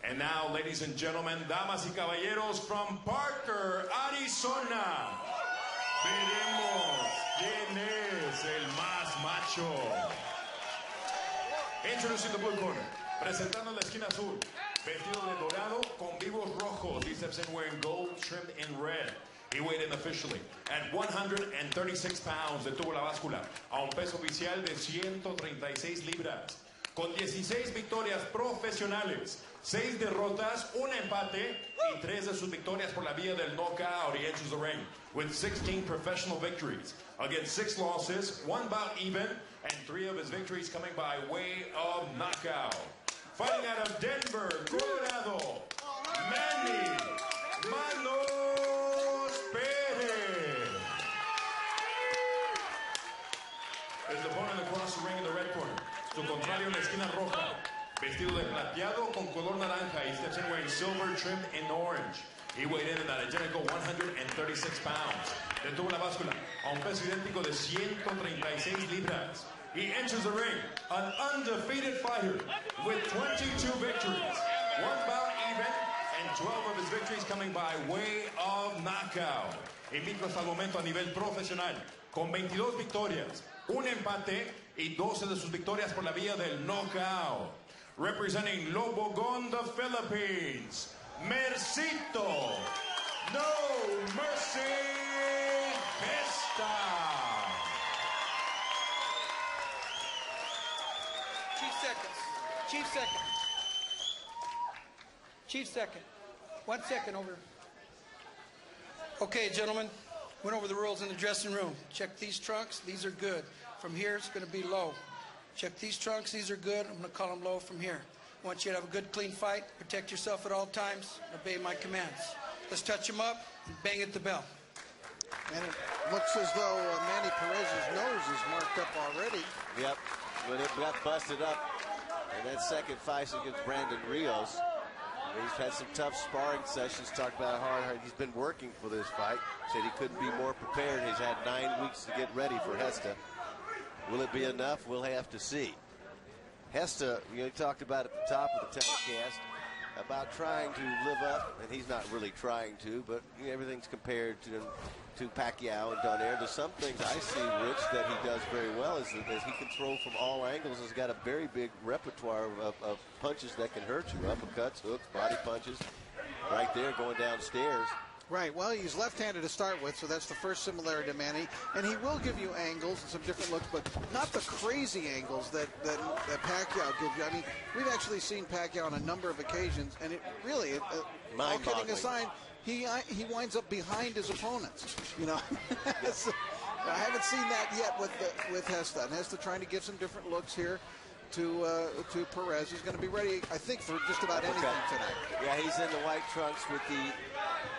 And now, ladies and gentlemen, damas y caballeros, from Parker, Arizona, veremos quién es el más macho. Introducing the blue corner, presentando en la esquina azul, vestido de dorado con vivos rojos. He steps in wearing gold trimmed in red. He weighed in officially at 136 pounds. Detuvo la báscula a un peso oficial de 136 libras. Con 16 victorias profesionales, 6 derrotas, un empate y 3 de sus victorias por la vía del knockout. He enters the ring with 16 professional victories against 6 losses, 1 bout even, and 3 of his victories coming by way of knockout. Fighting out of Denver, Colorado, Manuel Perez. His opponent across the ring in the red corner. Su contrario en la esquina roja, vestido de plateado con color naranja. He steps in wearing silver trimmed in orange. He weighed in at identical 136 pounds. Detuvo la báscula a un peso idéntico de 136 libras. He enters the ring, an undefeated fighter with 22 victories, 1 bout even, and 12 of his victories coming by way of knockout. Invicto hasta el momento a nivel profesional, con 22 victorias, un empate y 12 de sus victorias por la vía del knockout. Representing Lobogón, the Philippines, Mercito, No Mercy, Gesta. Chief second. 1 second over. Okay, gentlemen, went over the rules in the dressing room. Check these trunks. These are good. From here, it's going to be low. Check these trunks. These are good. I'm going to call them low from here. I want you to have a good, clean fight. Protect yourself at all times. Obey my commands. Let's touch them up and bang at the bell. And it looks as though Manny Perez's nose is marked up already. Yep, when it got busted up in that second fight against Brandon Rios. He's had some tough sparring sessions, talked about how hard he's been working for this fight. Said he couldn't be more prepared. He's had 9 weeks to get ready for Gesta. Will it be enough? We'll have to see. Gesta, you talked about at the top of the telecast about trying to live up, and he's not really trying to, but everything's compared to Pacquiao and Donaire. There's some things I see, Rich, that he does very well is that he can throw from all angles. He's got a very big repertoire of punches that can hurt you. Uppercuts, hooks, body punches, right there going downstairs. Right, well, he's left-handed to start with, so that's the first similarity to Manny. And he will give you angles and some different looks, but not the crazy angles that Pacquiao gives you. I mean, we've actually seen Pacquiao on a number of occasions, and it really, all kidding aside, he winds up behind his opponents, you know. So, I haven't seen that yet with Gesta. And Gesta trying to give some different looks here to Perez. He's going to be ready, I think, for just about anything tonight. Yeah, he's in the white trunks with the,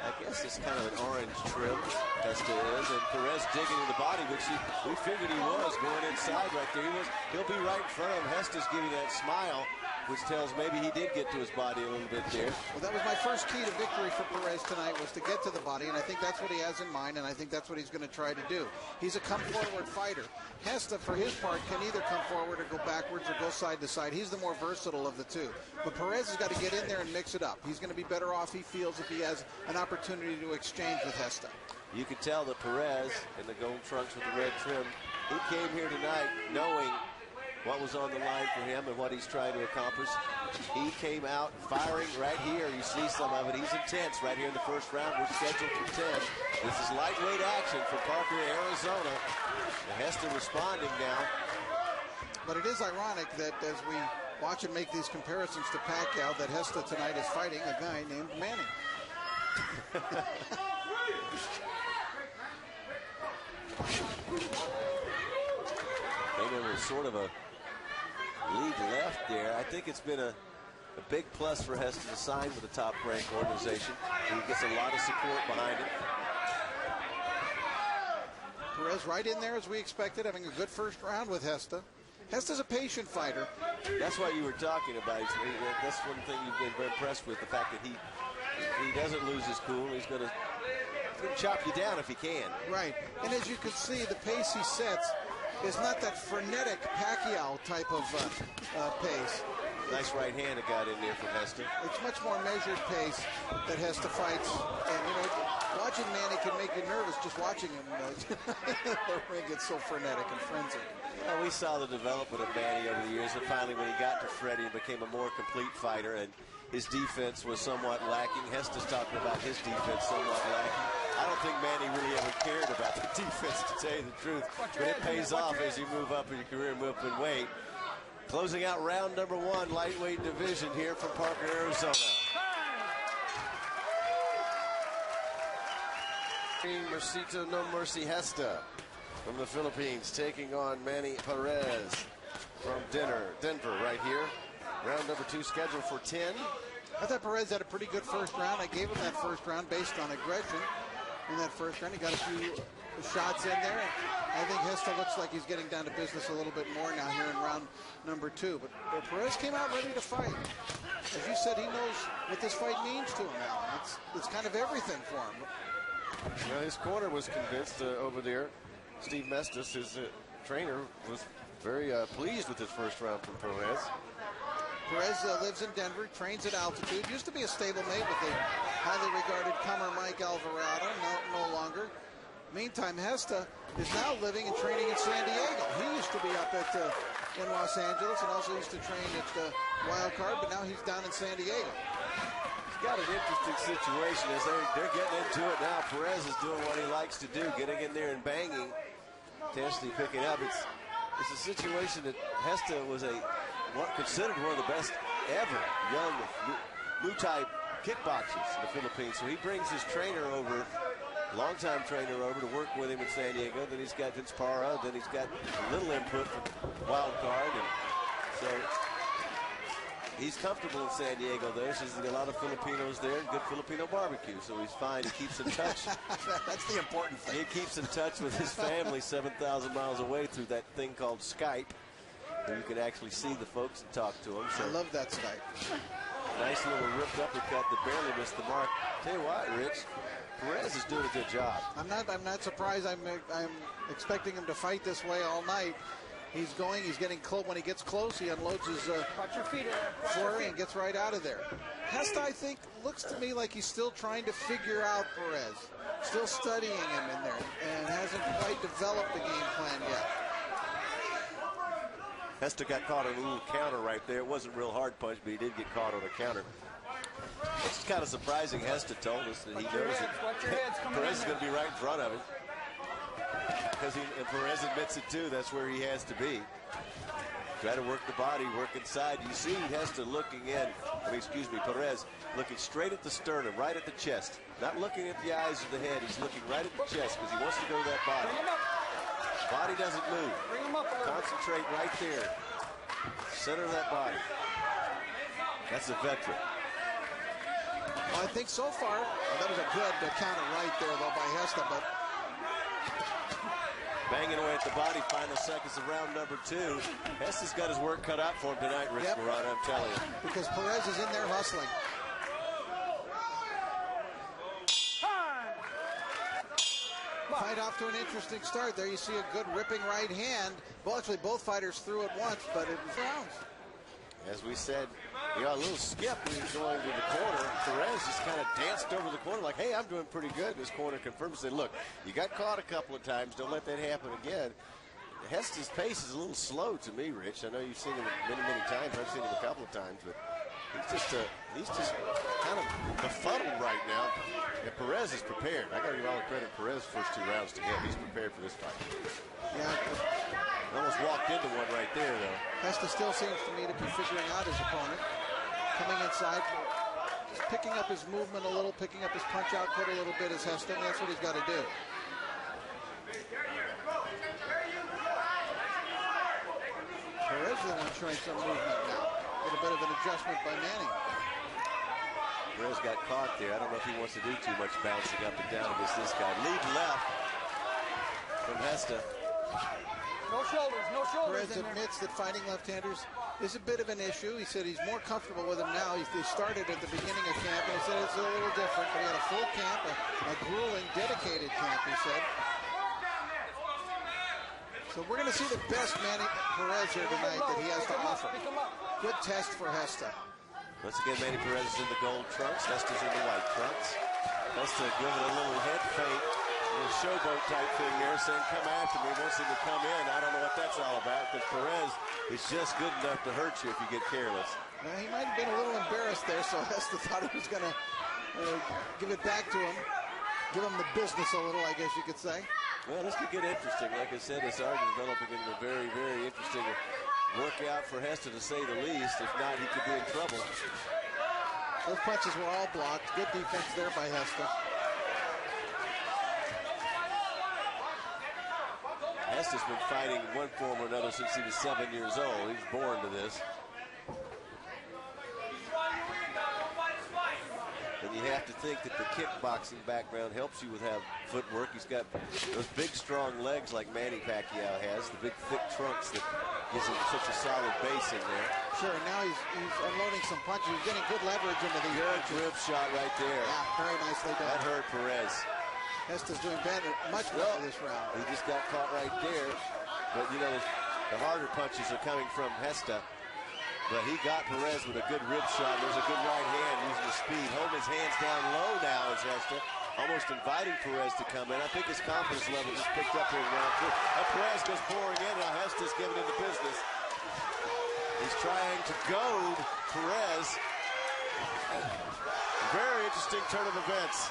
I guess it's kind of an orange trim, Gesta is, and Perez digging in the body, which we figured he was going inside right there. He'll be right in front of him. Gesta's giving that smile, which tells maybe he did get to his body a little bit there. Well, that was my first key to victory for Perez tonight, was to get to the body, and I think that's what he has in mind, and I think that's what he's going to try to do. He's a come-forward fighter. Gesta, for his part, can either come forward or go backwards or go side to side. He's the more versatile of the two. But Perez has got to get in there and mix it up. He's going to be better off, he feels, if he has an opportunity to exchange with Gesta. You can tell that Perez, in the gold trunks with the red trim, he came here tonight knowing what was on the line for him and what he's trying to accomplish. He came out firing right here. You see some of it. He's intense right here in the first round. We're scheduled for 10. This is lightweight action from Parker, Arizona. Gesta responding now. But it is ironic that as we watch him make these comparisons to Pacquiao, that Gesta tonight is fighting a guy named Manny. There was sort of a lead left there. I think it's been a big plus for Gesta to sign with a top-ranked organization. He gets a lot of support behind him. Perez right in there as we expected, having a good first round with Gesta. Gesta's a patient fighter. That's what you were talking about. That's one thing you've been very impressed with, the fact that he doesn't lose his cool. He's going to chop you down if he can. Right, and as you can see, the pace he sets is not that frenetic Pacquiao type of pace. Nice right hand that got in there from Gesta. It's much more measured pace that Gesta fights. And, you know, watching Manny can make you nervous just watching him. The ring gets so frenetic and frenzied. Well, we saw the development of Manny over the years, and finally when he got to Freddie and became a more complete fighter, and his defense was somewhat lacking. Gesta's talking about his defense somewhat lacking. I don't think Manny really ever cared about the defense, to tell you the truth. But it pays off as you move up in your career, move up in weight. Closing out round number 1, lightweight division here from Parker, Arizona. Mercito, no mercy, Gesta from the Philippines, taking on Manny Perez from Denver right here. Round number 2 scheduled for 10. I thought Perez had a pretty good first round. I gave him that first round based on aggression. In that first round, he got a few shots in there. I think Gesta looks like he's getting down to business a little bit more now here in round number 2. But Perez came out ready to fight. As you said, he knows what this fight means to him now. It's kind of everything for him. Well, his corner was convinced over there. Steve Mestis, his trainer, was very pleased with his first round from Perez. Perez lives in Denver, trains at altitude. Used to be a stablemate with the highly regarded comer Mike Alvarado, no longer. Meantime, Gesta is now living and training in San Diego. He used to be up at in Los Angeles and also used to train at Wild Card, but now he's down in San Diego. He's got an interesting situation as they're getting into it now. Perez is doing what he likes to do, getting in there and banging, potentially picking up. It's a situation that Gesta was considered one of the best ever young Muay Thai kickboxers in the Philippines. So he brings his trainer over, longtime trainer over, to work with him in San Diego. Then he's got Vince Parra. Then he's got a little input from Wild Card. And so he's comfortable in San Diego there. So there's a lot of Filipinos there and good Filipino barbecue. So he's fine. He keeps in touch. That's the important thing. He keeps in touch with his family 7,000 miles away through that thing called Skype. You can actually see the folks and talk to them. So I love that Skype. Nice little ripped uppercut that barely missed the mark. Tell you what, Rich, Perez is doing a good job. I'm not surprised. I'm expecting him to fight this way all night. He's getting close. When he gets close, he unloads his flurry and gets right out of there. Gesta, I think, looks to me like he's still trying to figure out Perez. Still studying him in there and hasn't quite developed the game plan yet. Gesta got caught on a little counter right there. It wasn't a real hard punch, but he did get caught on a counter. It's kind of surprising. Gesta told us that he knows that Perez is going to be right in front of him. Because Perez admits it too. That's where he has to be. Try to work the body, work inside. You see Gesta looking in. Perez looking straight at the sternum, right at the chest. Not looking at the eyes or the head. He's looking right at the chest because he wants to go to that body. Body doesn't move. Concentrate right there. Center of that body. That's a veteran. Well, I think so far, that was a good counter right there, though, by Gesta. But banging away at the body, final seconds of round number 2. Gesta's got his work cut out for him tonight, Rich Murata, I'm telling you. Because Perez is in there hustling. Fight off to an interesting start. There you see a good ripping right hand. Well, actually, both fighters threw it once, but it was rounds. As we said, he got a little skip when he was going to the corner. Perez just kind of danced over the corner like, hey, I'm doing pretty good. And his corner confirmed and said, look, you got caught a couple of times. Don't let that happen again. Gesta's pace is a little slow to me, Rich. I know you've seen him many, many times. I've seen him a couple of times, but he's just kind of befuddled right now. And Perez is prepared. I got to give all the credit Perez first 2 rounds to him. He's prepared for this fight. Yeah. Almost walked into one right there, though. Gesta still seems to me to be figuring out his opponent. Coming inside, just picking up his movement a little, picking up his punch output a little bit as Gesta, and that's what he's got to do. Perez is the one showing some movement now. A little bit of an adjustment by Manny. Perez got caught there. I don't know if he wants to do too much bouncing up and down against this guy. Lead left from Gesta. No shoulders, no shoulders. Perez admits that fighting left-handers is a bit of an issue. He said he's more comfortable with them now. He started at the beginning of camp, and he said it's a little different. But he had a full camp, a grueling, dedicated camp, he said. So we're going to see the best Manny Perez here tonight that he has to offer. good test for Gesta. Once again, Manny Perez is in the gold trunks. Gesta's in the white trunks. Gesta giving a little head feint, a little showboat type thing there, saying, come after me, wants him to come in. I don't know what that's all about, because Perez is just good enough to hurt you if you get careless. Now, he might have been a little embarrassed there, so Gesta thought he was going to give it back to him. Give him the business a little, I guess you could say. Well, this could get interesting. Like I said, it's already developing into a very, very interesting workout for Gesta, to say the least. If not, he could be in trouble. Those punches were all blocked. Good defense there by Gesta. Gesta's been fighting in one form or another since he was 7 years old. He was born to this. And you have to think that the kickboxing background helps you with footwork. He's got those big, strong legs like Manny Pacquiao has, the big, thick trunks that gives him such a solid base in there. Sure, now he's unloading some punches. He's getting good leverage into the rib shot right there. Yeah, very nicely done. That hurt Perez. Gesta's doing better, much better this round. He just got caught right there. But, you know, the harder punches are coming from Gesta. But he got Perez with a good rib shot. There's a good right hand using the speed. Holding his hands down low now is Gesta, almost inviting Perez to come in. I think his confidence level just picked up here in round 2. And Perez goes pouring in. Now Gesta's giving him the business. He's trying to goad Perez. Very interesting turn of events.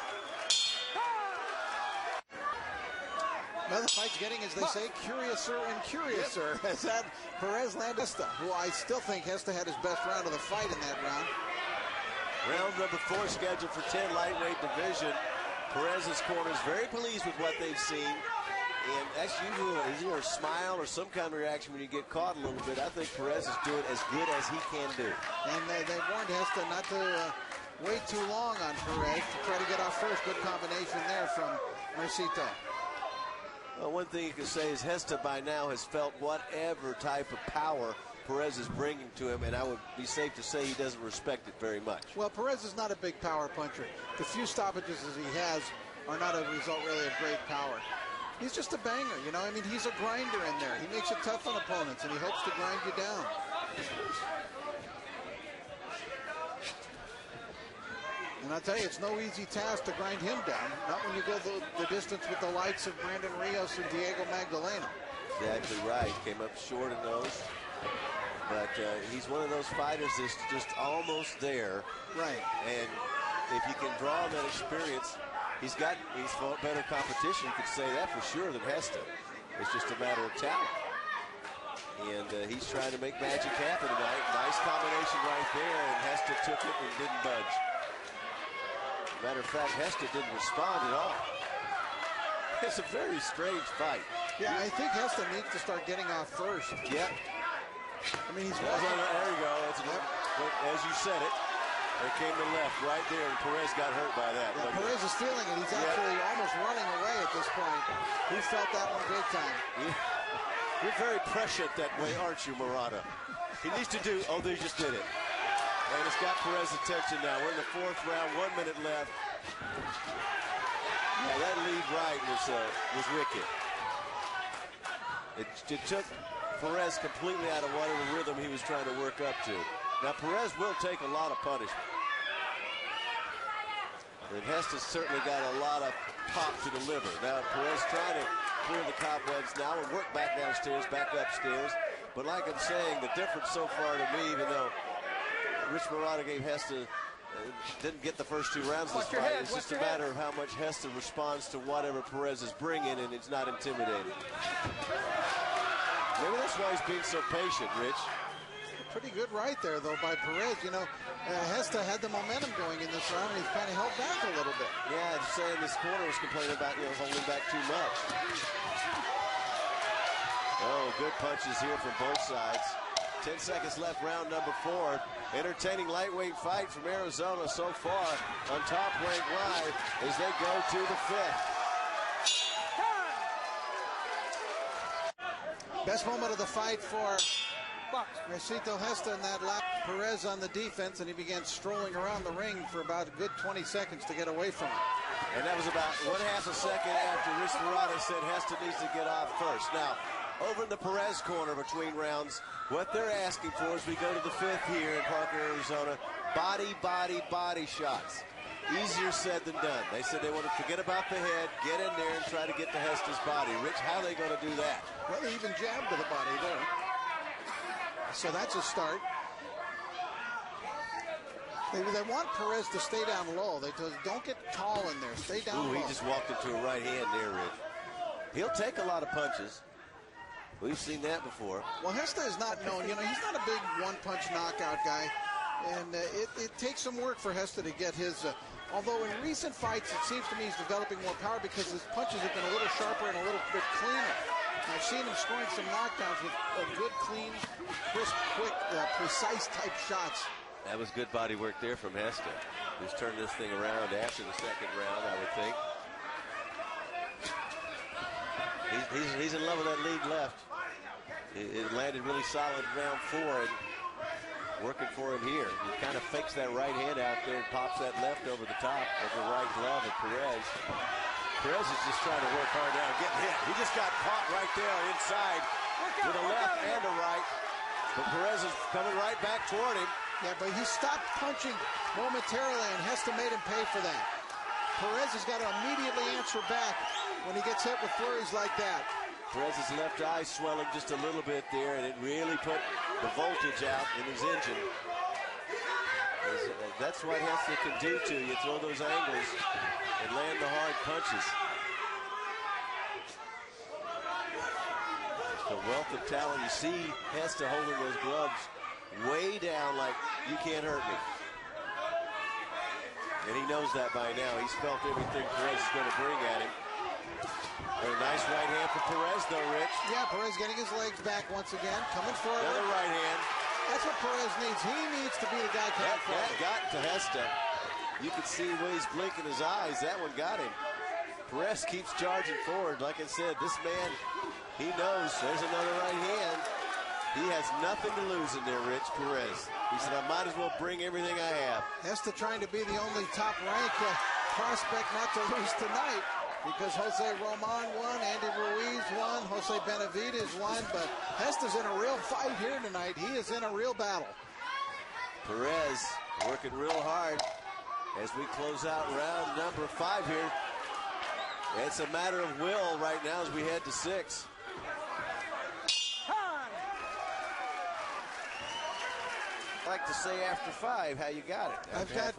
Now the fight's getting, as they say, curiouser and curiouser. Yep. As that Perez landed Gesta, who I still think Gesta had his best round of the fight in that round. Round number 4 scheduled for 10 lightweight division. Perez's corner is very pleased with what they've seen. And that's usually either a smile or some kind of reaction when you get caught a little bit. I think Perez is doing as good as he can do. And they warned Gesta not to wait too long on Perez to try to get off first. Good combination there from Mercito. Well, one thing you can say is Gesta by now has felt whatever type of power Perez is bringing to him, and I would be safe to say he doesn't respect it very much. Well, Perez is not a big power puncher. The few stoppages as he has are not a result really of great power. He's just a banger, you know. I mean, he's a grinder in there. He makes it tough on opponents, and he hopes to grind you down. And I'll tell you, it's no easy task to grind him down. Not when you go the distance with the likes of Brandon Rios and Diego Magdalena. Exactly right. Came up short in those. But he's one of those fighters that's just almost there. Right. And if you can draw on that experience, he's fought better competition, you could say that for sure, than Gesta. It's just a matter of talent. And he's trying to make magic happen tonight. Nice combination right there, and Gesta took it and didn't budge. Matter of fact, Gesta didn't respond at all. It's a very strange fight. Yeah, I think Gesta needs to start getting off first. Yep. I mean, he's there you go. As you said it, there came the left right there, and Perez got hurt by that. Yeah, Perez is feeling it. He's actually almost running away at this point. He felt that one big time. You're very prescient that way, aren't you, Murata? He needs to do, they just did it. And it's got Perez's attention now. We're in the 4th round, 1 minute left. Yeah, that lead right was wicked. It took Perez completely out of whatever rhythm he was trying to work up to. Now, Perez will take a lot of punishment. And Gesta's certainly got a lot of pop to deliver. Now, Perez trying to clear the cobwebs now and work back downstairs, back upstairs. But like I'm saying, the difference so far to me, even though Rich Murata gave Gesta, didn't get the first 2 rounds of this fight. It's just a matter of how much Gesta responds to whatever Perez is bringing, and it's not intimidating. Maybe that's why he's being so patient, Rich. Pretty good right there, though, by Perez. You know, Gesta had the momentum going in this round, and he's kind of held back a little bit. Yeah, just saying this corner was complaining about, holding back too much. Oh, good punches here from both sides. 10 seconds left, round number 4. Entertaining lightweight fight from Arizona so far on Top Rank Live as they go to the 5th. Best moment of the fight for Mercito Gesta in that lap. Perez on the defense, and he began strolling around the ring for about a good 20 seconds to get away from him. And that was about 1/2 a second after Rich Murata said Gesta needs to get off first. Now, Over in the Perez corner between rounds. What they're asking for as we go to the 5th here in Parker, Arizona, body, body, body shots. Easier said than done. They said they want to forget about the head, get in there and try to get to Gesta's body. Rich, how are they going to do that? Well, they even jabbed to the body there. So that's a start. They want Perez to stay down low. They don't get tall in there. Stay down low. He just walked into a right hand there, Rich. He'll take a lot of punches. We've seen that before. Well, Gesta is not known. You know, he's not a big one-punch knockout guy. And it takes some work for Gesta to get his... although in recent fights, it seems to me he's developing more power because his punches have been a little sharper and a little bit cleaner. I've seen him scoring some knockdowns with good, clean, crisp, quick, precise type shots. That was good body work there from Gesta. He's turned this thing around after the 2nd round, I would think. He's in love with that lead left. It landed really solid round 4 and working for him here. He kind of fakes that right hand out there and pops that left over the top of the right glove of Perez. Perez is just trying to work hard now and get hit. He just got caught right there inside with a left and a right. But Perez is coming right back toward him. Yeah, but he stopped punching momentarily, and Gesta made him pay for that. Perez has got to immediately answer back when he gets hit with flurries like that. Perez's left eye swelling just a little bit there, and it really put the voltage out in his engine. That's what Gesta can do to you, throw those angles and land the hard punches. The wealth of talent. You see Gesta holding those gloves way down like, you can't hurt me. And he knows that by now. He's felt everything Perez is going to bring at him. And a nice right hand for Perez, though, Rich. Yeah, Perez getting his legs back once again, coming forward. Another right hand. That's what Perez needs. He needs to be the guy coming forward. That got to Gesta. You could see when he's blinking his eyes. That one got him. Perez keeps charging forward. Like I said, this man, he knows there's another right hand. He has nothing to lose in there, Rich, Perez. He said, I might as well bring everything I have. Gesta trying to be the only top-ranked prospect not to lose tonight, because Jose Roman won, Andy Ruiz won, Jose Benavidez won, but Gesta's in a real fight here tonight. He is in a real battle. Perez working real hard as we close out round number 5 here. It's a matter of will right now as we head to 6. I like to say after 5, how you got it? I've got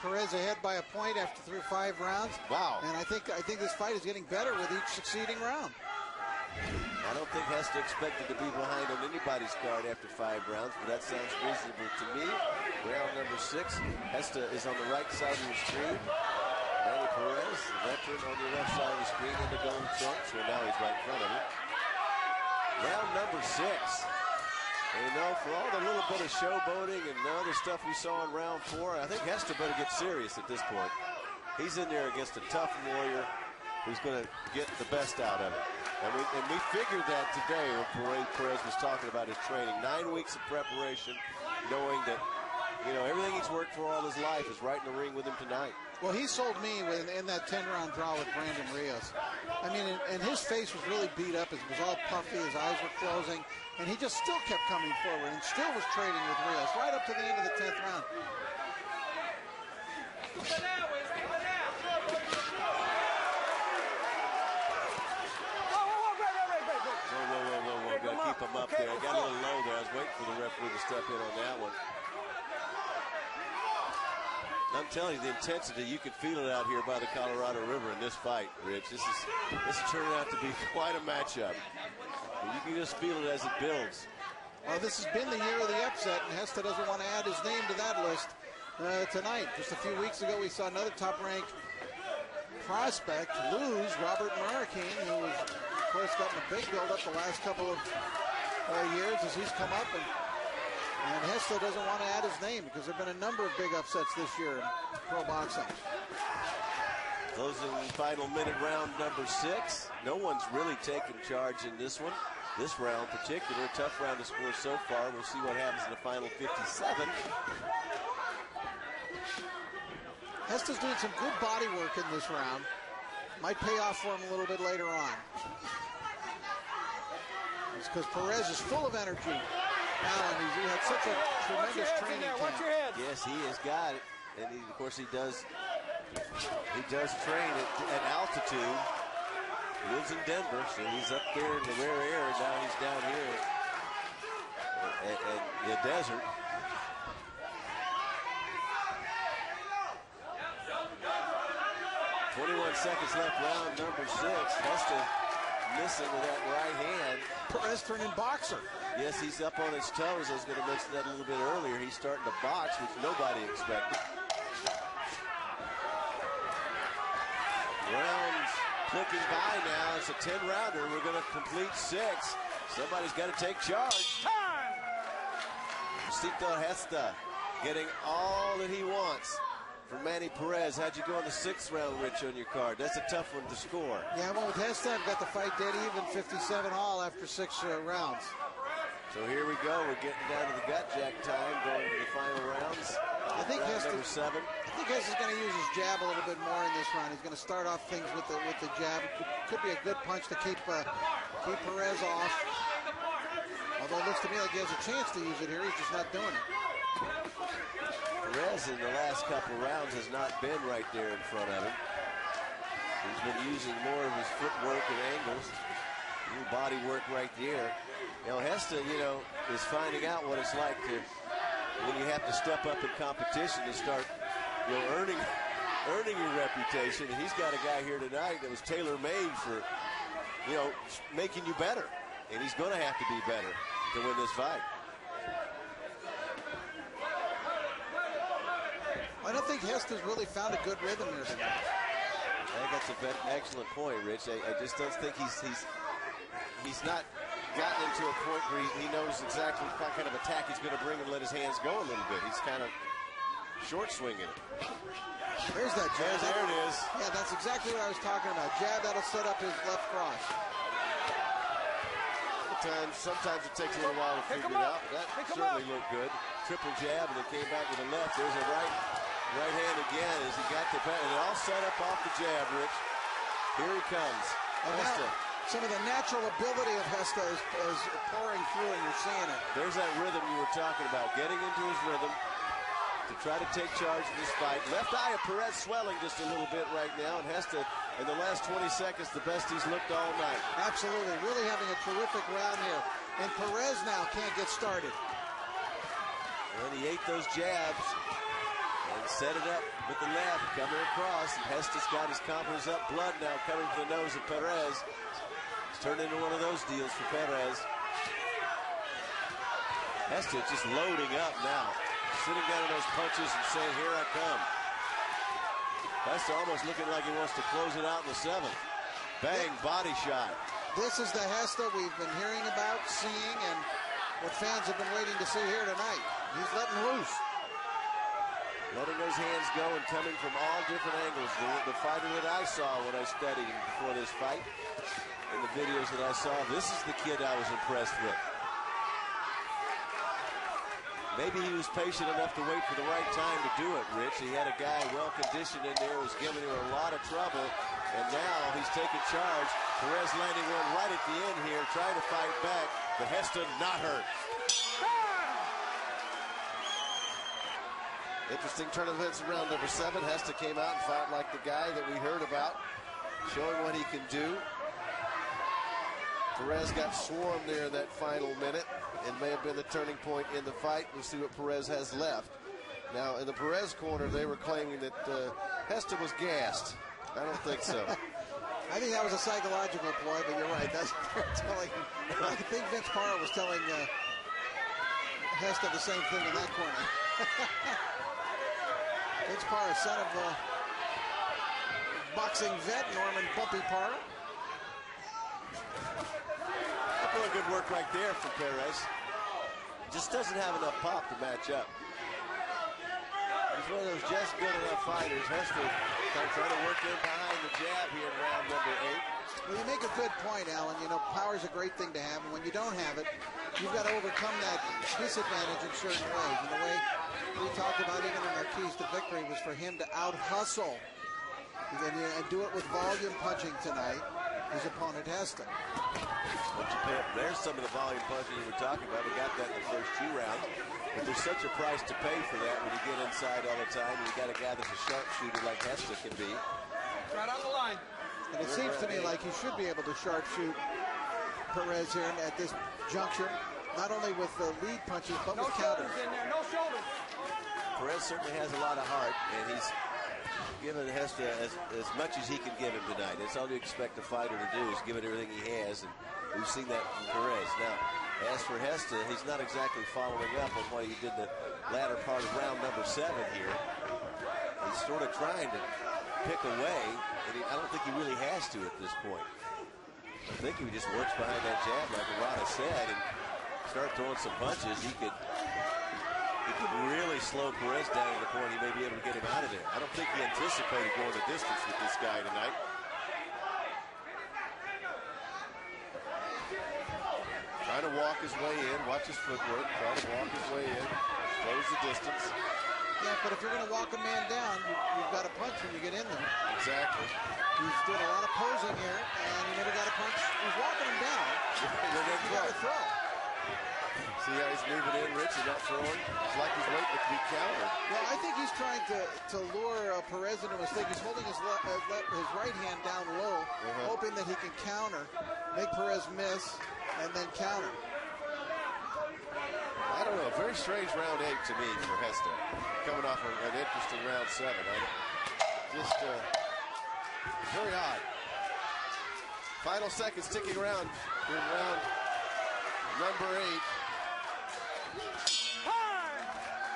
Perez ahead by a point after through 5 rounds. Wow. And I think this fight is getting better with each succeeding round. I don't think Gesta expected to be behind on anybody's guard after 5 rounds, but that sounds reasonable to me. Round number 6, Gesta is on the right side of the screen. Manny Perez, the veteran, on the left side of the screen in the gold trunks, where now he's right in front of him. Round number 6. And you know, for all the little bit of showboating and the other stuff we saw in round 4, I think Gesta better get serious at this point. He's in there against a tough warrior who's going to get the best out of it. And we figured that today when Perez was talking about his training. 9 weeks of preparation, knowing that, you know, everything he's worked for all his life is right in the ring with him tonight. Well, he sold me in that 10-round draw with Brandon Rios. I mean, and his face was really beat up. It was all puffy. His eyes were closing. And he just still kept coming forward and still was trading with Rios right up to the end of the 10th round. Whoa. Got to keep him up there. I got a little low there. I was waiting for the referee to step in on that one. I'm telling you, the intensity, you can feel it out here by the Colorado River in this fight, Rich. This is turning out to be quite a matchup. You can just feel it as it builds. Well, this has been the year of the upset, and Gesta doesn't want to add his name to that list tonight. Just a few weeks ago, we saw another top-ranked prospect lose, Robert Marroquin, who was, of course, gotten a big build-up the last couple of years as he's come up. And Gesta doesn't want to add his name because there have been a number of big upsets this year in pro boxing. Closing final minute, round number 6. No one's really taken charge in this one. This round in particular, tough round to score so far. We'll see what happens in the final 57. Gesta's doing some good body work in this round. Might pay off for him a little bit later on. It's because Perez is full of energy. Alan, he had such a tremendous training camp. Yes, he has got it. And he, of course, he does train at altitude. He lives in Denver, so he's up there in the rare air, and now he's down here at the desert. Seconds left, round number 6. Gesta missing with that right hand. Perez turning boxer. Yes, he's up on his toes. I was going to mention that a little bit earlier. He's starting to box, which nobody expected. Rounds clicking by now. It's a 10-rounder. We're going to complete 6. Somebody's got to take charge. Mercito Gesta getting all that he wants. For Manny Perez, how'd you go in the 6th round, Rich, on your card? That's a tough one to score. Yeah, well, with Gesta, I've got the fight dead even, 57 all after 6 rounds. So here we go. We're getting down to the gut jack time, going to the final rounds. I think number 7. I think Gesta's going to use his jab a little bit more in this round. He's going to start off things with the jab. It could be a good punch to keep Perez off. Although it looks to me like he has a chance to use it here, he's just not doing it. Perez in the last couple rounds has not been right there in front of him. He's been using more of his footwork and angles. New body work right there. Now Gesta, is finding out what it's like to when you have to step up in competition to start, earning your reputation. And he's got a guy here tonight that was tailor-made for, making you better. And he's going to have to be better to win this fight. I don't think Gesta's really found a good rhythm here tonight. I think that's an excellent point, Rich. I just don't think he's not gotten into a point where he knows exactly what kind of attack he's going to bring and let his hands go a little bit. He's kind of short swinging it. There's that jab. There it is. Yeah, that's exactly what I was talking about. Jab, that'll set up his left cross. Sometimes it takes a little while to figure it out, but that certainly looked good. Triple jab, and then came back with a left. There's a right hand again as he got the back, and it all set up off the jab, Rich. Here he comes. Gesta. Some of the natural ability of Gesta is pouring through, and you're seeing it. There's that rhythm you were talking about, getting into his rhythm to try to take charge of this fight. Left eye of Perez swelling just a little bit right now, and Gesta, in the last 20 seconds, the best he's looked all night. Absolutely. Really having a terrific round here. And Perez now can't get started. And he ate those jabs and set it up with the left, coming across. And Gesta's got his confidence up. Blood now coming to the nose of Perez. It's turned into one of those deals for Perez. Gesta just loading up now. Sitting down in those punches and saying, here I come. Gesta almost looking like he wants to close it out in the 7th. Bang, body shot. This is the Gesta we've been hearing about, seeing, and what fans have been waiting to see here tonight. He's letting loose. Letting those hands go and coming from all different angles. The fighter that I saw when I studied him before this fight, in the videos that I saw, this is the kid I was impressed with. Maybe he was patient enough to wait for the right time to do it, Rich. He had a guy well-conditioned in there who was giving him a lot of trouble, and now he's taking charge. Perez landing one right at the end here, trying to fight back, but Gesta not hurt. Interesting turn of events in round number 7. Gesta came out and fought like the guy that we heard about, showing what he can do. Perez got swarmed there in that final minute. It may have been the turning point in the fight. We'll see what Perez has left. Now, in the Perez corner, they were claiming that Gesta was gassed. I don't think so. I think that was a psychological ploy, but you're right. That's what they're telling. I think Vince Parra was telling Gesta the same thing in that corner. Vince Parra, son of boxing vet Norman Bumpy Parra. Good work right there from Perez. Just doesn't have enough pop to match up. He's one of those just good enough fighters. Gesta trying to work in behind the jab here in round number 8. Well, you make a good point, Alan. Power's a great thing to have, and when you don't have it, you've got to overcome that disadvantage in certain ways. And the way we talked about even in our keys to victory was for him to out-hustle and do it with volume punching tonight, his opponent Gesta. Once you pay up, there's some of the volume punches we were talking about. We got that in the first 2 rounds. But there's such a price to pay for that when you get inside all the time. You got a guy that's a sharpshooter like Gesta can be. Right on the line. And it seems to me like he should be able to sharpshoot Perez here at this juncture, not only with the lead punches, but with counters. In there, no shoulders. Perez certainly has a lot of heart, and he's given Gesta as much as he can give him tonight. That's all you expect a fighter to do, is give it everything he has, and we've seen that from Perez. Now, as for Gesta, he's not exactly following up on what he did the latter part of round number 7 here. He's sort of trying to pick away, and I don't think he really has to at this point. I think if he just works behind that jab, like Rada said, and start throwing some punches, he could really slow Perez down to the point he may be able to get him out of there. I don't think he anticipated going the distance with this guy tonight. Trying to walk his way in, watch his footwork, try to walk his way in, close the distance. Yeah, but if you're going to walk a man down, you've got to punch when you get in there. Exactly. He's doing a lot of posing here, and he never got a punch. He's walking him down. He got to throw. See how he's moving in, Rich, and not throwing? It's like he's waiting to be countered. Well, I think he's trying to lure Perez into a mistake. He's holding his right hand down low, hoping that he can counter, make Perez miss, and then counter. I don't know. Very strange round 8 to me for Gesta. Coming off an interesting round 7. Just very odd. Final seconds ticking around in round number 8.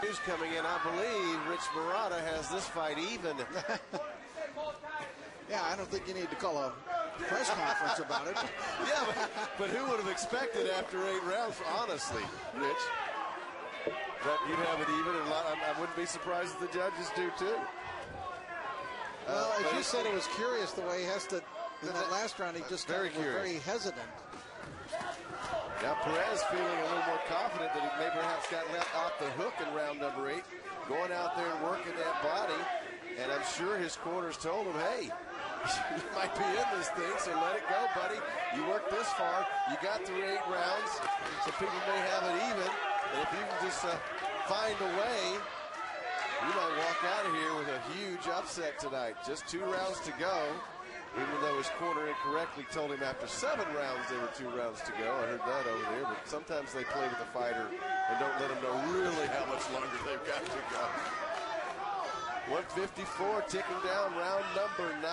News coming in, I believe Rich Murata has this fight even. Yeah, I don't think you need to call a press conference about it. Yeah, but who would have expected after 8 rounds, honestly, Rich? That you'd have it even, and I wouldn't be surprised if the judges do too. Well, as you said, it was curious the way Gesta, in that last round, he just was very hesitant. Now Perez feeling a little more confident that he may perhaps got let off the hook in round number 8, going out there and working that body, and I'm sure his corners told him, hey, you might be in this thing, so let it go, buddy. You worked this far, you got through 8 rounds, so people may have it even, and if you can just find a way, you might walk out of here with a huge upset tonight. Just 2 rounds to go. Even though his corner incorrectly told him after 7 rounds there were 2 rounds to go. I heard that over there, but sometimes they play with the fighter and don't let him know really how much longer they've got to go. 154 ticking down, round number 9.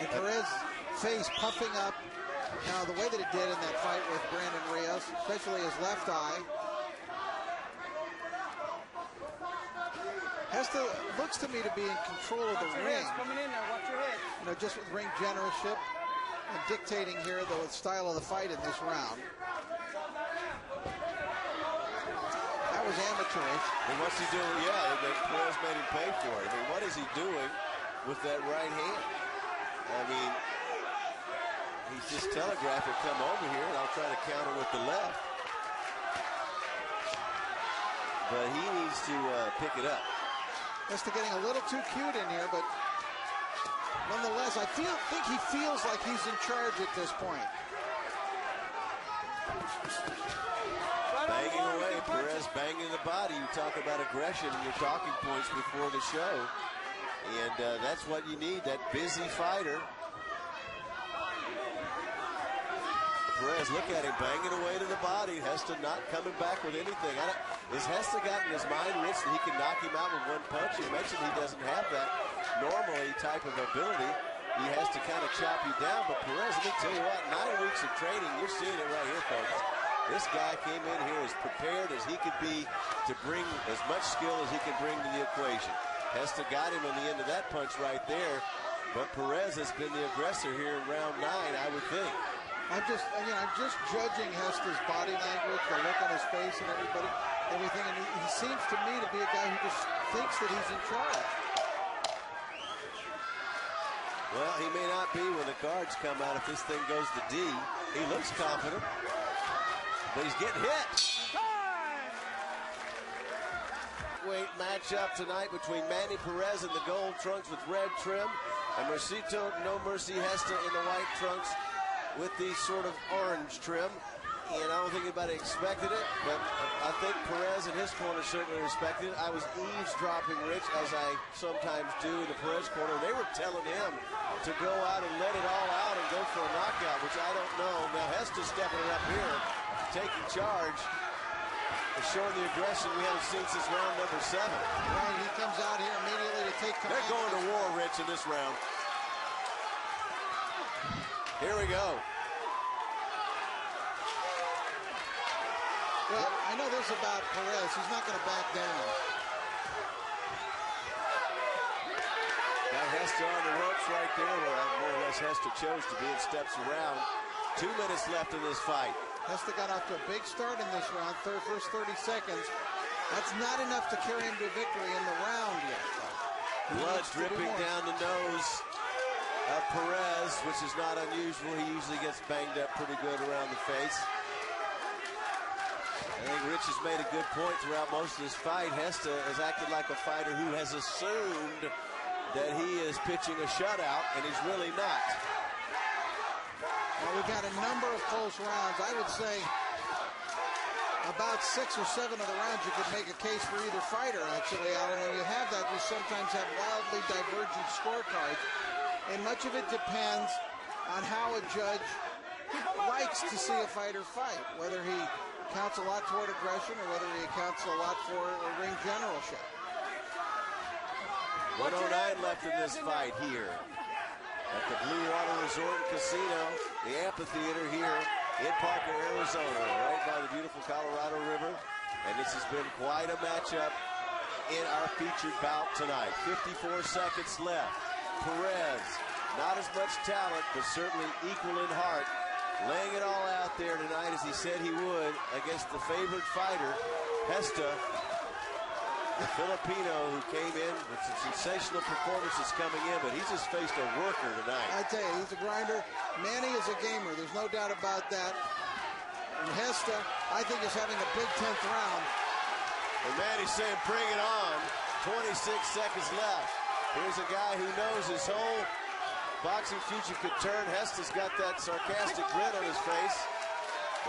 And Perez face puffing up. Now, the way that it did in that fight with Brandon Rios, especially his left eye. Gesta looks to me to be in control of the ring. Coming in there, watch your head. You know, just with ring generalship and dictating here the style of the fight in this round. That was amateurish. And what's he doing? Yeah, Perez made him pay for it. I mean, what is he doing with that right hand? I mean, he's just telegraphing, come over here, and I'll try to counter with the left. But he needs to pick it up. Gesta getting a little too cute in here, but nonetheless, I think he feels like he's in charge at this point. Banging away, Perez banging the body. You talk about aggression in your talking points before the show. And that's what you need, that busy fighter. Perez, look at him banging away to the body. Gesta not coming back with anything. Is Gesta got in his mind, Rich, that he can knock him out with 1 punch? You mentioned he doesn't have that normally type of ability. He has to kind of chop you down. But Perez, let me tell you what, 9 weeks of training, you're seeing it right here, folks. This guy came in here as prepared as he could be to bring as much skill as he can bring to the equation. Gesta got him on the end of that punch right there. But Perez has been the aggressor here in round 9, I would think. I'm just judging Gesta's body language, the look on his face and everything, and he seems to me to be a guy who just thinks that he's in charge. Well, he may not be when the cards come out if this thing goes to D. He looks confident, but he's getting hit. Weight matchup tonight between Manny Perez in the gold trunks with red trim and Mercito No Mercy Gesta in the white trunks with the sort of orange trim. And I don't think anybody expected it, but I think Perez and his corner certainly respected it. I was eavesdropping, Rich, as I sometimes do in the Perez corner. They were telling him to go out and let it all out and go for a knockout, which I don't know. Now Gesta stepping it up here, taking charge, showing the aggression we haven't seen since round number 7. Right, he comes out here immediately to take command. They're going to war, Rich, in this round. Here we go. Well, I know this about Perez. He's not going to back down. Got Gesta on the ropes right there, where more or less Gesta chose to be, and steps around. 2 minutes left in this fight. Gesta got off to a big start in this round, first 30 seconds. That's not enough to carry him to victory in the round yet. Blood dripping down the nose of Perez, which is not unusual. He usually gets banged up pretty good around the face. I think Rich has made a good point throughout most of this fight. Gesta has acted like a fighter who has assumed that he is pitching a shutout, and he's really not. Well, we got a number of close rounds. I would say about 6 or 7 of the rounds you could make a case for either fighter, actually, Alan. When you have that, you sometimes have wildly divergent scorecards, and much of it depends on how a judge likes to see a fighter fight, whether he counts a lot toward aggression or whether he counts a lot for a ring generalship. 109 left in this fight here at the Blue Water Resort and Casino, the amphitheater here in Parker, Arizona, right by the beautiful Colorado River. And this has been quite a matchup in our featured bout tonight. 54 seconds left. Perez, not as much talent, but certainly equal in heart, laying it all out there tonight as he said he would against the favorite fighter, Gesta, the Filipino who came in with some sensational performances coming in, but he's just faced a worker tonight. I tell you, he's a grinder. Manny is a gamer. There's no doubt about that. And Gesta, I think, is having a big 10th round. And Manny's saying, bring it on. 26 seconds left. Here's a guy who knows his whole boxing future could turn. Gesta's got that sarcastic grin on his face.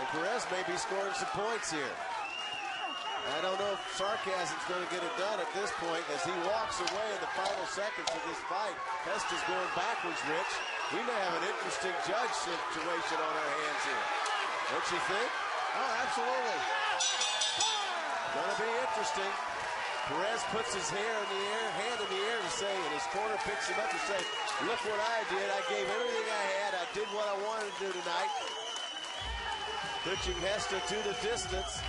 And Perez may be scoring some points here. I don't know if sarcasm's going to get it done at this point as he walks away in the final seconds of this fight. Gesta's going backwards, Rich. We may have an interesting judge situation on our hands here. Don't you think? Oh, absolutely. Going to be interesting. Perez puts his hand in the air to say, and his corner picks him up to say, look what I did. I gave everything I had. I did what I wanted to do tonight. Pitching Gesta to the distance.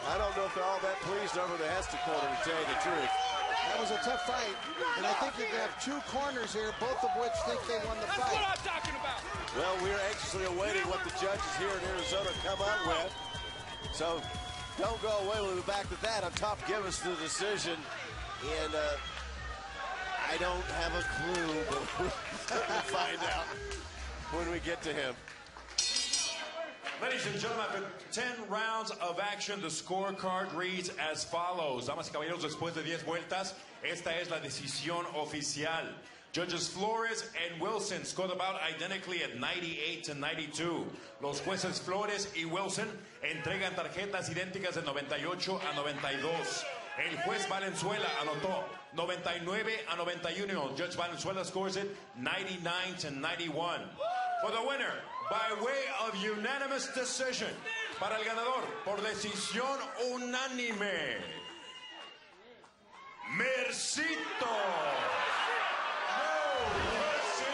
I don't know if they're all that pleased over the Gesta corner, to tell you the truth. That was a tough fight, and I think you have 2 corners here, both of which think they won the fight. That's what I'm talking about. Well, we're anxiously awaiting what the judges here in Arizona come up with. So don't go away. We'll be back with that. On top, give us the decision. And I don't have a clue, but we'll find out when we get to him. Ladies and gentlemen, after 10 rounds of action, the scorecard reads as follows. Damas y caballeros, después de 10 vueltas, esta es la decisión oficial. Judges Flores and Wilson scored about identically at 98 to 92. Los jueces Flores y Wilson entregan tarjetas idénticas de 98 a 92. El juez Valenzuela anotó 99 a 91. Judge Valenzuela scores it 99 to 91. For the winner, by way of unanimous decision, para el ganador por decisión unánime, Mercito. No mercy.